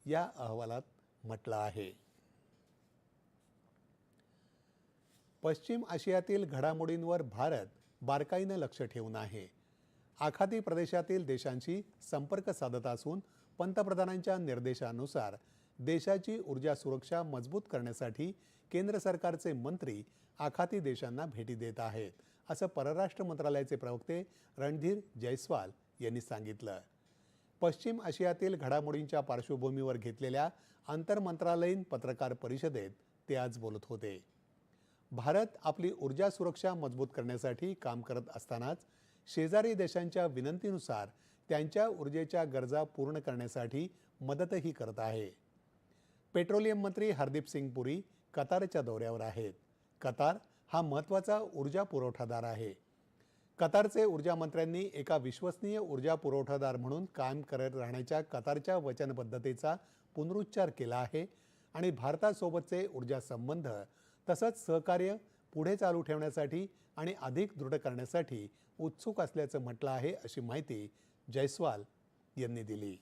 या अहवालात म्हटलं आहे. पश्चिम आशियातील घडामोडींवर भारत बारकाईनं लक्ष ठेवून आहे. आखाती प्रदेशातील देशांशी संपर्क साधत असून पंतप्रधानांच्या निर्देशानुसार देशाची ऊर्जा सुरक्षा मजबूत करण्यासाठी केंद्र सरकारचे मंत्री आखाती देशांना भेटी देत आहेत, असं परराष्ट्र मंत्रालयाचे प्रवक्ते रणधीर जयस्वाल यांनी सांगितलं. पश्चिम आशियातील घडामोडींच्या पार्श्वभूमीवर घेतलेल्या आंतरमंत्रालयीन पत्रकार परिषदेत ते आज बोलत होते. भारत आपली ऊर्जा सुरक्षा मजबूत करण्यासाठी काम करत असतानाच शेजारी देशांच्या विनंतीनुसार त्यांच्या ऊर्जेच्या गरजा पूर्ण करण्यासाठी मदतही करत आहे. पेट्रोलियम मंत्री हरदीप सिंग पुरी कतारच्या दौऱ्यावर आहेत. कतार हा महत्त्वाचा ऊर्जा पुरवठादार आहे. कतारचे ऊर्जा मंत्र्यांनी एका विश्वसनीय ऊर्जा पुरवठादार म्हणून काम करत राहण्याच्या कतारच्या वचनबद्धतेचा पुनरुच्चार केला आहे आणि भारतासोबतचे ऊर्जा संबंध तसंच सहकार्य पुढे चालू ठेवण्यासाठी आणि अधिक दृढ करण्यासाठी उत्सुक असल्याचं म्हटलं आहे, अशी माहिती जयस्वाल यांनी दिली.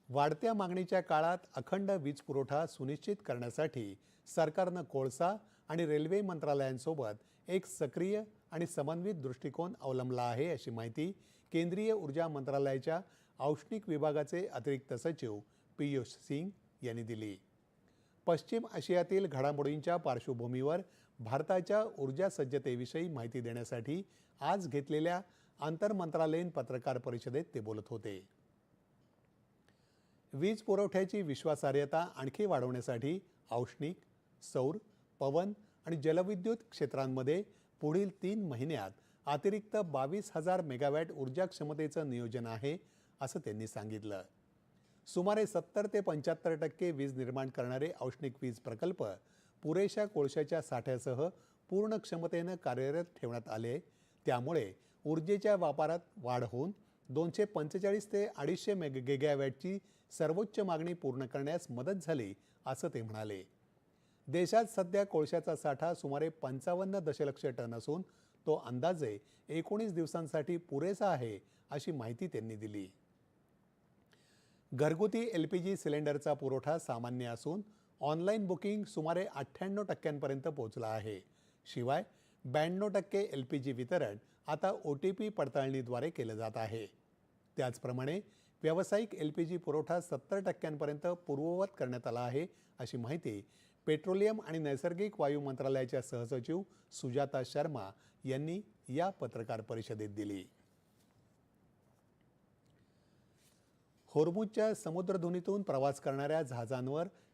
वाढत्या मागणीच्या काळात अखंड वीज पुरवठा सुनिश्चित करण्यासाठी सरकारनं कोळसा आणि रेल्वे मंत्रालयांसोबत एक सक्रिय आणि समन्वित दृष्टिकोन अवलंबला आहे, अशी माहिती केंद्रीय ऊर्जा मंत्रालयाच्या औष्णिक विभागाचे अतिरिक्त सचिव पीयूष सिंग यांनी दिली. पश्चिम आशियातील घडामोडींच्या पार्श्वभूमीवर भारताच्या ऊर्जा सज्जतेविषयी माहिती देण्यासाठी आज घेतलेल्या आंतरमंत्रालयीन पत्रकार परिषदेत ते बोलत होते. वीज पुरवठ्याची विश्वासार्हता आणखी वाढवण्यासाठी औष्णिक, सौर, पवन आणि जलविद्युत क्षेत्रांमध्ये पुढील 3 महिन्यात अतिरिक्त 22,000 मेगावॅट ऊर्जा क्षमतेचं नियोजन आहे, असं त्यांनी सांगितलं. सुमारे 70 ते 75% वीज निर्माण करणारे औष्णिक वीज प्रकल्प पुरेशा कोळशाच्या साठ्यासह पूर्ण क्षमतेनं कार्यरत ठेवण्यात आले. त्यामुळे ऊर्जेच्या वापरात वाढ होऊन 245 ते 250 गिगावॅटची सर्वोच्च मागणी पूर्ण करण्यास मदत झाली, असं ते म्हणाले. देशात सध्या कोळशाचा साठा सुमारे 55 दशलक्ष टन असून तो अंदाजे 19 दिवसांसाठी पुरेसा आहे, अशी माहिती त्यांनी दिली. घरगुती LPG सिलेंडरचा पुरवठा सामान्य असून ऑनलाईन बुकिंग सुमारे 98% पोहोचला आहे. शिवाय 92% LPG वितरण आता OTP पडताळणीद्वारे केलं जात आहे. त्याचप्रमाणे व्यावसायिक LPG पुरवठा 70% पूर्ववत करण्यात आला आहे, अशी माहिती पेट्रोलियम आणि नैसर्गिक वायू मंत्रालयाच्या सहसचिव सुजाता शर्मा यांनी या पत्रकार परिषदेत दिली. होर्मुझच्या समुद्रधुनीतून प्रवास करणाऱ्या जहाजांवर